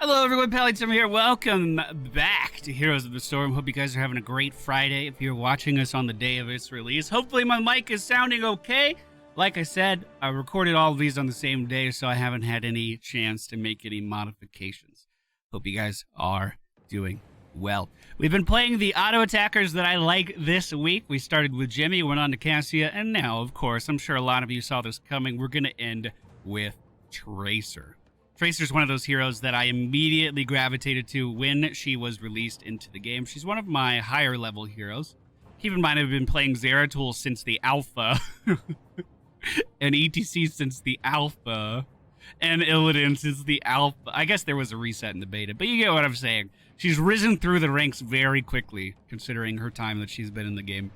Hello everyone, PallyTime here. Welcome back to Heroes of the Storm. Hope you guys are having a great Friday if you're watching us on the day of its release. Hopefully my mic is sounding okay. Like I said, I recorded all of these on the same day, so I haven't had any chance to make any modifications. Hope you guys are doing well. We've been playing the auto attackers that I like this week. We started with Jimmy, went on to Cassia, and now, of course, I'm sure a lot of you saw this coming, we're going to end with Tracer. Tracer's one of those heroes that I immediately gravitated to when she was released into the game. She's one of my higher level heroes. Keep in mind, I've been playing Zeratul since the alpha, and ETC since the alpha, and Illidan since the alpha. I guess there was a reset in the beta, but you get what I'm saying. She's risen through the ranks very quickly, considering her time that she's been in the game.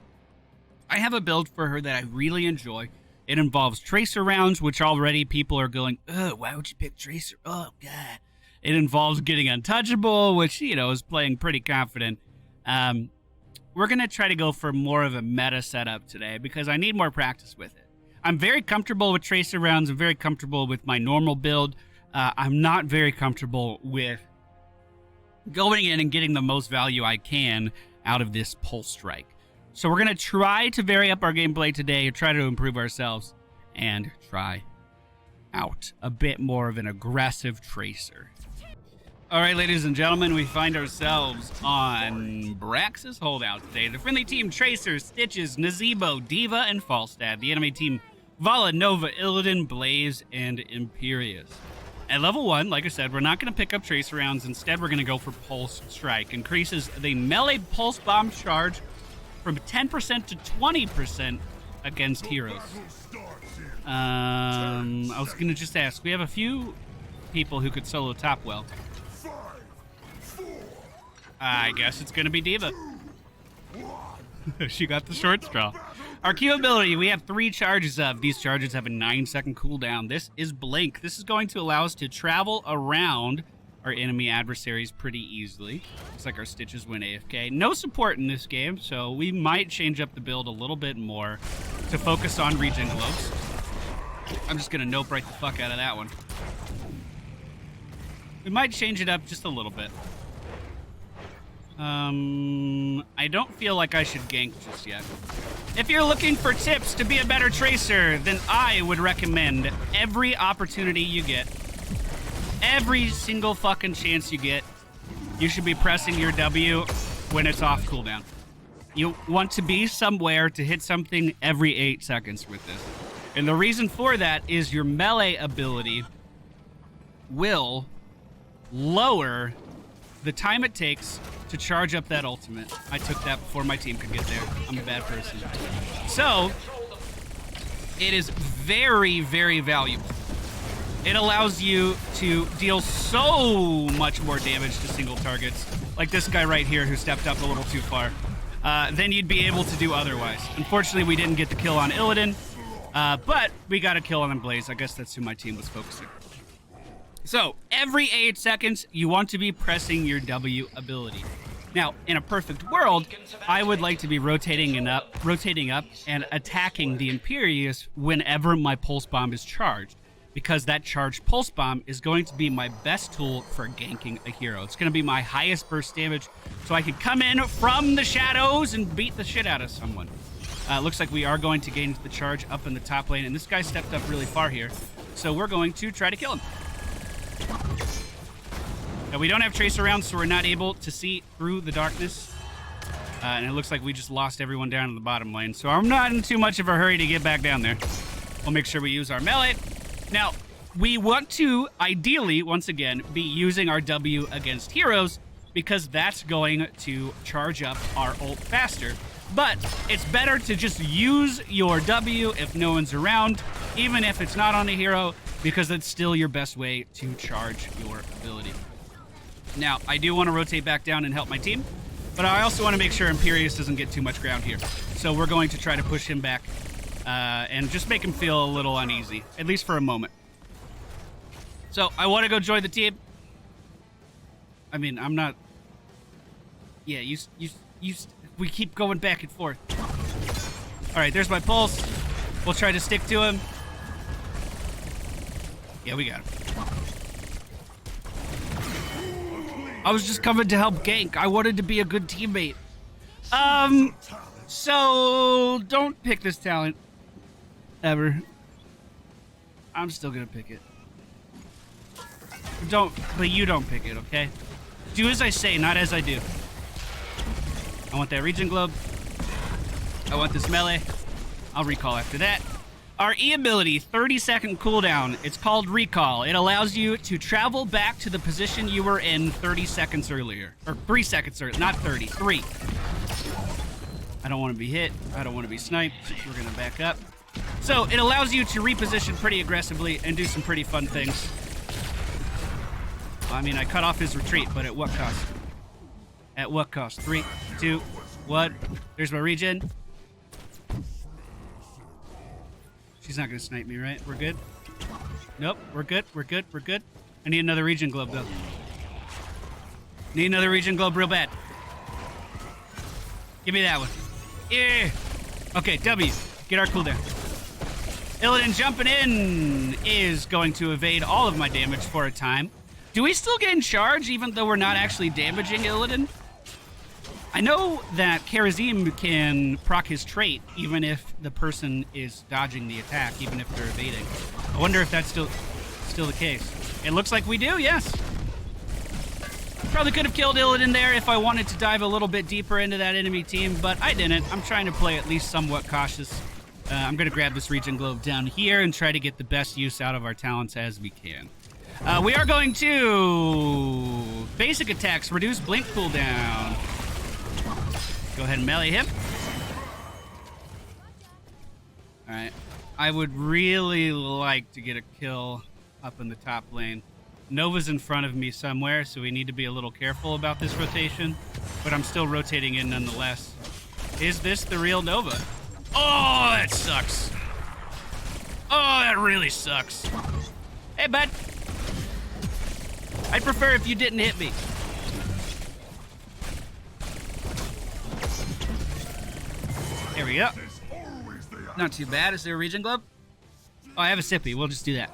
I have a build for her that I really enjoy. It involves Tracer rounds, which already people are going, ugh, why would you pick Tracer? Oh, God. It involves getting untouchable, which, you know, is playing pretty confident. We're going to try to go for more of a meta setup today because I need more practice with it. I'm very comfortable with Tracer rounds. I'm very comfortable with my normal build. I'm not very comfortable with going in and getting the most value I can out of this Pulse Strike. So we're going to try to vary up our gameplay today, try to improve ourselves, and try out a bit more of an aggressive Tracer. All right, ladies and gentlemen, we find ourselves on Brax's Holdout today. The friendly team, Tracer, Stitches, Nazebo, Diva, and Falstad. The enemy team, Vala, Nova, Illidan, Blaze, and Imperius. At level 1, like I said, we're not going to pick up Tracer rounds. Instead, we're going to go for Pulse Strike. Increases the melee Pulse Bomb charge from 10% to 20% against heroes. I was going to just ask, we have a few people who could solo top well. I guess it's going to be Diva. She got the short straw. Our Q ability, we have 3 charges of. These charges have a 9-second cooldown. This is Blink. This is going to allow us to travel around our enemy adversaries pretty easily. Looks like our Stitches went AFK. No support in this game, so we might change up the build a little bit more to focus on regen globes. I'm just going to nope right the fuck out of that one. We might change it up just a little bit. I don't feel like I should gank just yet. If you're looking for tips to be a better Tracer, then I would recommend every opportunity you get, every single fucking chance you get, you should be pressing your W when it's off cooldown. You want to be somewhere to hit something every 8 seconds with this. And the reason for that is your melee ability will lower the time it takes to charge up that ultimate. I took that before my team could get there. I'm a bad person. So, it is very, very valuable. It allows you to deal so much more damage to single targets, like this guy right here who stepped up a little too far, than you'd be able to do otherwise. Unfortunately, we didn't get the kill on Illidan, but we got a kill on Blaze. I guess that's who my team was focusing. So, every 8 seconds, you want to be pressing your W ability. Now, in a perfect world, I would like to be rotating up and attacking the Imperius whenever my Pulse Bomb is charged, because that charged Pulse Bomb is going to be my best tool for ganking a hero. It's going to be my highest burst damage, so I can come in from the shadows and beat the shit out of someone. Looks like we are going to gain the charge up in the top lane, and this guy stepped up really far here, so we're going to try to kill him. Now, we don't have Tracer rounds, so we're not able to see through the darkness. And it looks like we just lost everyone down in the bottom lane. So I'm not in too much of a hurry to get back down there. We'll make sure we use our melee. Now, we want to, ideally, once again, be using our W against heroes because that's going to charge up our ult faster. But it's better to just use your W if no one's around, even if it's not on a hero, because that's still your best way to charge your ability. Now, I do want to rotate back down and help my team, but I also want to make sure Imperius doesn't get too much ground here. So we're going to try to push him back and just make him feel a little uneasy, at least for a moment. So I want to go join the team. I mean, I'm not... Yeah, we keep going back and forth. All right, there's my pulse. We'll try to stick to him. Yeah, we got him. I was just coming to help gank. I wanted to be a good teammate. So don't pick this talent. Ever. I'm still gonna pick it. But you don't pick it, okay? Do as I say, not as I do. I want that regen globe. I want this melee. I'll recall after that. Our E ability, 30-second cooldown. It's called Recall. It allows you to travel back to the position you were in 30 seconds earlier. Or 3 seconds earlier, not 30, 3. I don't want to be hit. I don't want to be sniped. We're going to back up. So it allows you to reposition pretty aggressively and do some pretty fun things. I mean, I cut off his retreat, but at what cost? At what cost? 3, 2, 1. There's my regen. She's not gonna snipe me, right? We're good? Nope, we're good, we're good, we're good. I need another regen globe, though. Need another regen globe real bad. Give me that one. Yeah. Okay, W. Get our cooldown. Illidan jumping in is going to evade all of my damage for a time. Do we still gain charge even though we're not actually damaging Illidan? I know that Karazim can proc his trait even if the person is dodging the attack, even if they're evading. I wonder if that's still the case. It looks like we do, yes. Probably could have killed Illidan there if I wanted to dive a little bit deeper into that enemy team, but I didn't. I'm trying to play at least somewhat cautious. I'm going to grab this regen globe down here and try to get the best use out of our talents as we can. We are going to basic attacks, reduce blink cooldown. Go ahead and melee him. All right. I would really like to get a kill up in the top lane. Nova's in front of me somewhere, so we need to be a little careful about this rotation, but I'm still rotating in nonetheless. Is this the real Nova? Oh, that sucks. Oh, that really sucks. Hey, bud. I'd prefer if you didn't hit me. There we go. Not too bad. Is there a regen globe? Oh, I have a sippy. We'll just do that.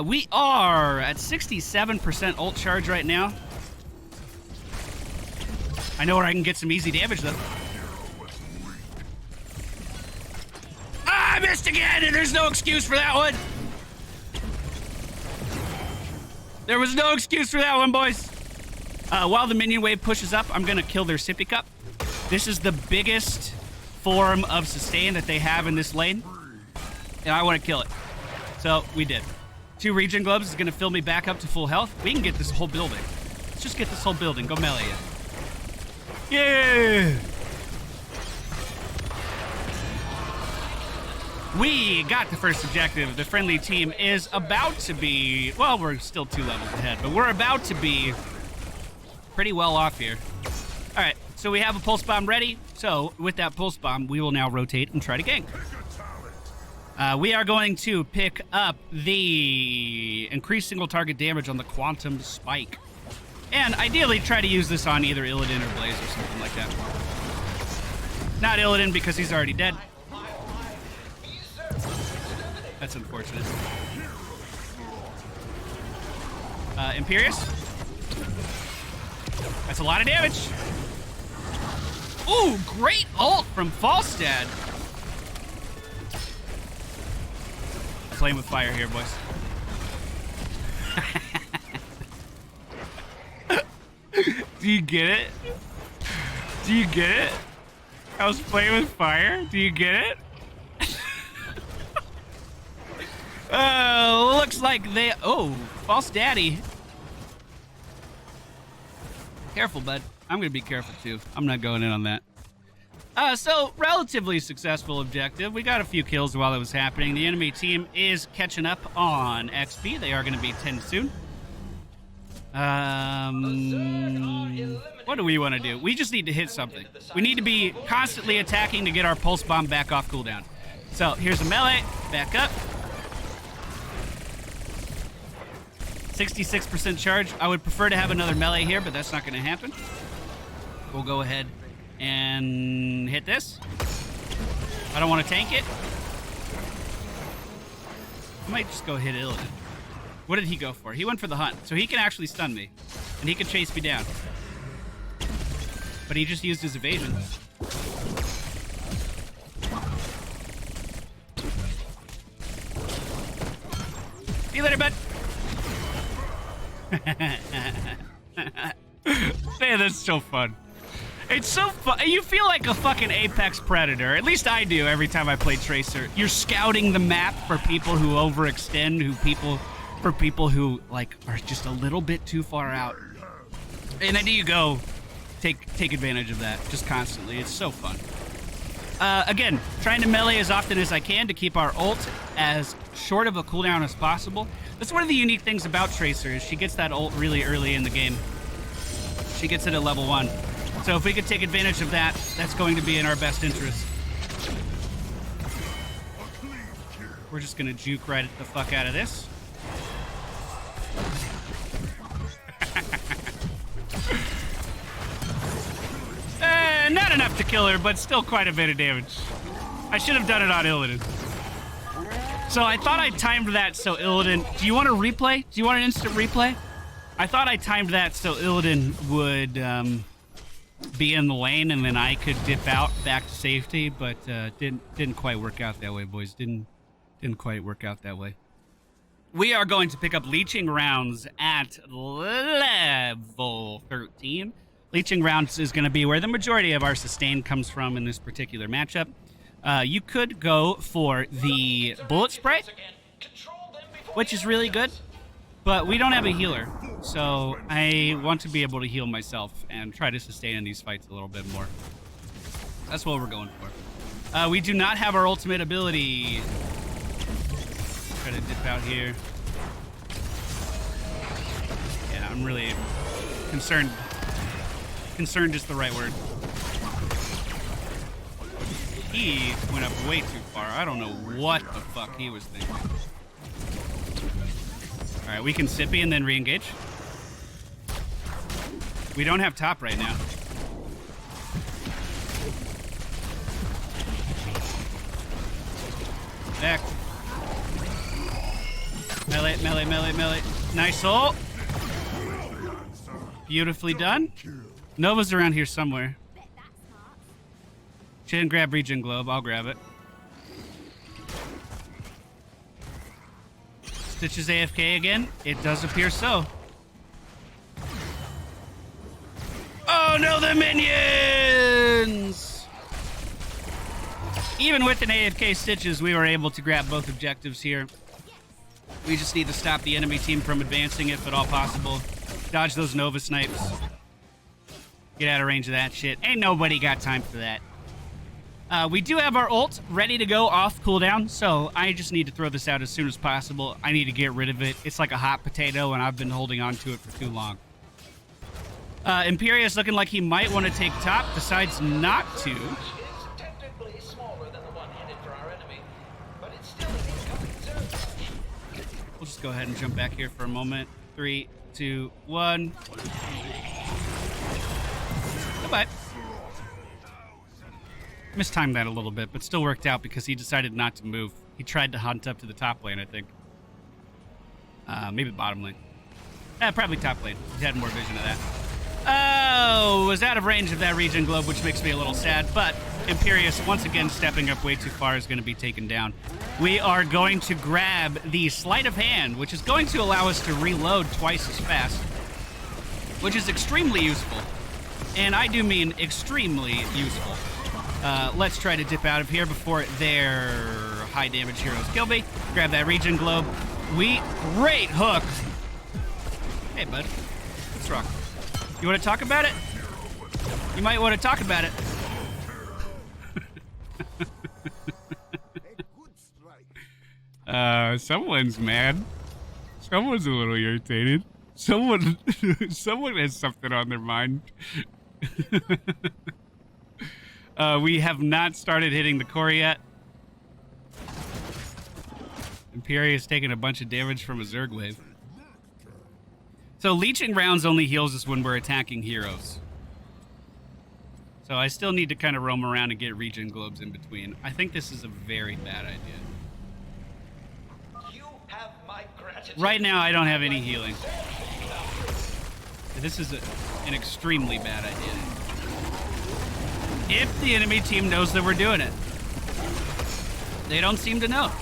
We are at 67% ult charge right now. I know where I can get some easy damage, though. Ah, I missed again, and there's no excuse for that one. There was no excuse for that one, boys. While the minion wave pushes up, I'm going to kill their sippy cup. This is the biggest form of sustain that they have in this lane, and I want to kill it. So, we did. 2 regen globes is going to fill me back up to full health. We can get this whole building. Let's just get this whole building. Go melee it. Yeah! We got the first objective. The friendly team is about to be... Well, we're still 2 levels ahead, but we're about to be pretty well off here. All right, so we have a pulse bomb ready. So with that pulse bomb, we will now rotate and try to gank. We are going to pick up the increased single target damage on the quantum spike. And ideally try to use this on either Illidan or Blaze or something like that. Not Illidan because he's already dead. That's unfortunate. Imperious. That's a lot of damage. Ooh, great ult from Falstad. Playing with fire here, boys. Do you get it? Do you get it? I was playing with fire. Do you get it? Looks like they... Oh, false daddy. Careful, bud. I'm going to be careful, too. I'm not going in on that. So, relatively successful objective. We got a few kills while it was happening. The enemy team is catching up on XP. They are going to be 10 soon. What do we want to do? We just need to hit something. We need to be constantly attacking to get our pulse bomb back off cooldown. So, here's a melee. Back up. 66% charge. I would prefer to have another melee here, but that's not going to happen. We'll go ahead and hit this. I don't want to tank it. I might just go hit Illidan. What did he go for? He went for the hunt. So he can actually stun me. And he can chase me down. But he just used his evasion. See you later, bud. Man, that's so fun. It's so fun. You feel like a fucking apex predator. At least I do every time I play Tracer. You're scouting the map for people who overextend, for people who like are just a little bit too far out. And then you go take advantage of that just constantly. It's so fun. Again, trying to melee as often as I can to keep our ult as short of a cooldown as possible. That's one of the unique things about Tracer is she gets that ult really early in the game. She gets it at level 1. So if we could take advantage of that, that's going to be in our best interest. We're just gonna juke right the fuck out of this. Not enough to kill her, but still quite a bit of damage. I should have done it on Illidan. So I thought I timed that so Illidan... Do you want a replay? Do you want an instant replay? I thought I timed that so Illidan would be in the lane and then I could dip out back to safety, but didn't quite work out that way, boys. Didn't quite work out that way. We are going to pick up Leeching Rounds at level 13. Leeching Rounds is going to be where the majority of our sustain comes from in this particular matchup. You could go for the Bullet Spray, which is really good, but we don't have a healer, so I want to be able to heal myself and try to sustain in these fights a little bit more. That's what we're going for. We do not have our ultimate ability. Try to dip out here. Yeah, I'm really concerned. Concerned is the right word. He went up way too far. I don't know what the fuck he was thinking. All right, we can Sippy and then re-engage. We don't have top right now. Back. Melee, melee, melee, melee. Nice ult. Beautifully done. Nova's around here somewhere. She didn't grab Regen Globe. I'll grab it. Stitch is AFK again. It does appear so. Oh no, the minions! Even with an AFK Stitches, we were able to grab both objectives here. We just need to stop the enemy team from advancing if at all possible. Dodge those Nova snipes. Get out of range of that shit. Ain't nobody got time for that. We do have our ult ready to go off cooldown, so I just need to throw this out as soon as possible. I need to get rid of it. It's like a hot potato, and I've been holding on to it for too long. Imperius looking like he might want to take top, decides not to. We'll just go ahead and jump back here for a moment. 3, 2, 1. Goodbye. Mistimed that a little bit, but still worked out because he decided not to move. He tried to hunt up to the top lane, I think. Maybe bottom lane. Probably top lane. He had more vision of that. Oh, was out of range of that Regen Globe, which makes me a little sad, but Imperius, once again, stepping up way too far, is going to be taken down. We are going to grab the Sleight of Hand, which is going to allow us to reload twice as fast, which is extremely useful. And I do mean extremely useful. Let's try to dip out of here before their high damage heroes kill me. Grab that Regen Globe. Great hook. Hey, bud. Let's rock. You want to talk about it? You might want to talk about it. Someone's mad. Someone's a little irritated. Someone has something on their mind. We have not started hitting the core yet. Imperius taking a bunch of damage from a Zerg wave. So Leeching Rounds only heals us when we're attacking heroes. So I still need to kind of roam around and get Regen Globes in between. I think this is a very bad idea. You have my gratitude. Right now, I don't have any healing. This is an extremely bad idea. If the enemy team knows that we're doing it. They don't seem to know.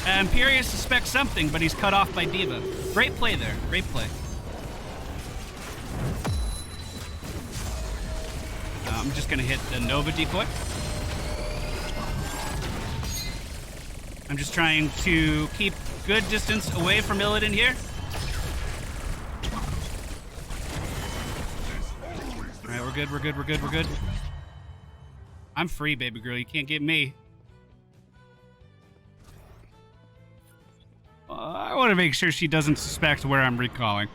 Imperius suspects something, but he's cut off by D.Va. Great play there. Great play. I'm just going to hit the Nova decoy. I'm just trying to keep good distance away from Illidan here. All right, we're good, we're good, we're good, we're good. I'm free, baby girl. You can't get me. I want to make sure she doesn't suspect where I'm recalling.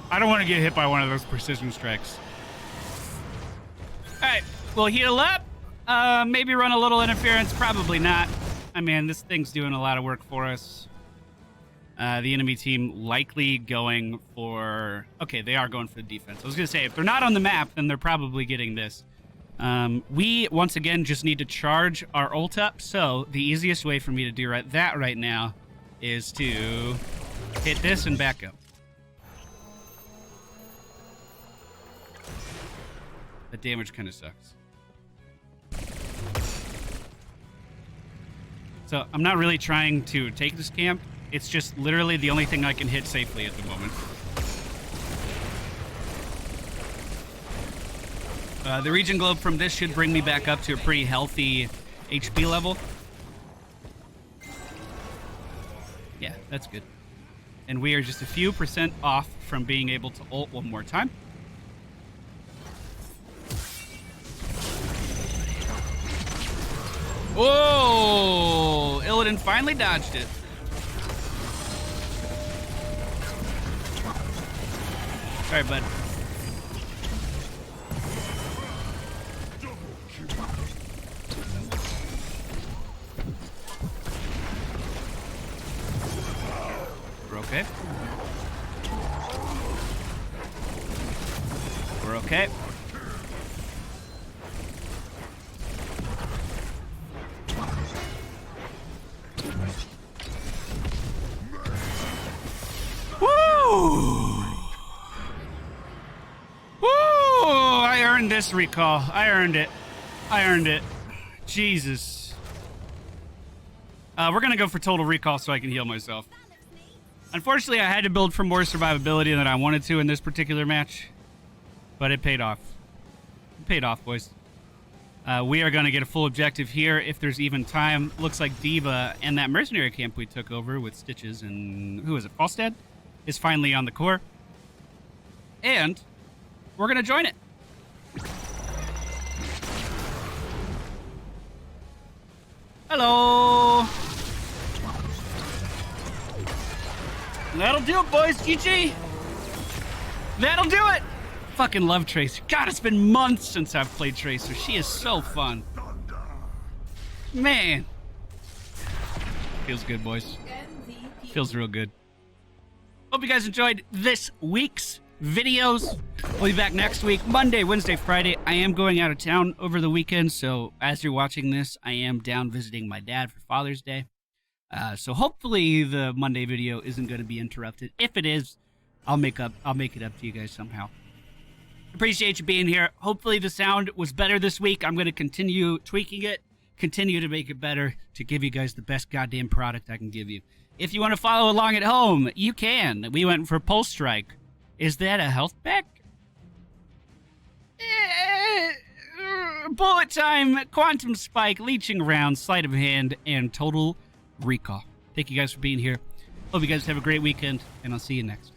I don't want to get hit by one of those precision strikes. All right, we'll heal up. Maybe run a little interference. Probably not. I mean, this thing's doing a lot of work for us. The enemy team likely going for... Okay, they are going for the defense. I was going to say, if they're not on the map, then they're probably getting this. We, once again, just need to charge our ult up. So the easiest way for me to do that right now is to hit this and back up. The damage kind of sucks. So I'm not really trying to take this camp. It's just literally the only thing I can hit safely at the moment. The Regen Globe from this should bring me back up to a pretty healthy HP level. Yeah, that's good. And we are just a few % off from being able to ult one more time. Oh, Illidan finally dodged it. All right, bud. We're okay. We're okay. Woo! Woo! I earned this recall. I earned it. I earned it. Jesus. We're gonna go for total recall so I can heal myself. Unfortunately, I had to build for more survivability than I wanted to in this particular match. But it paid off. It paid off, boys. We are going to get a full objective here if there's even time. Looks like D.Va and that mercenary camp we took over with Stitches and... Who is it? Falstad? Is finally on the core. And we're going to join it. Hello. That'll do it, boys. GG. That'll do it. Fucking love Tracer. God, it's been months since I've played Tracer. She is so fun. Man. Feels good, boys. Feels real good. Hope you guys enjoyed this week's videos. We'll be back next week, Monday, Wednesday, Friday. I am going out of town over the weekend, so as you're watching this, I am down visiting my dad for Father's Day. So hopefully the Monday video isn't going to be interrupted. If it is, I'll make it up to you guys somehow. Appreciate you being here. Hopefully the sound was better this week. I'm going to continue tweaking it, continue to make it better to give you guys the best goddamn product I can give you. If you want to follow along at home, you can. We went for Pulse Strike. Is that a health pack? Bullet Time, Quantum Spike, Leeching Round, Sleight of Hand, and Total Recall. Thank you guys for being here. Hope you guys have a great weekend, and I'll see you next.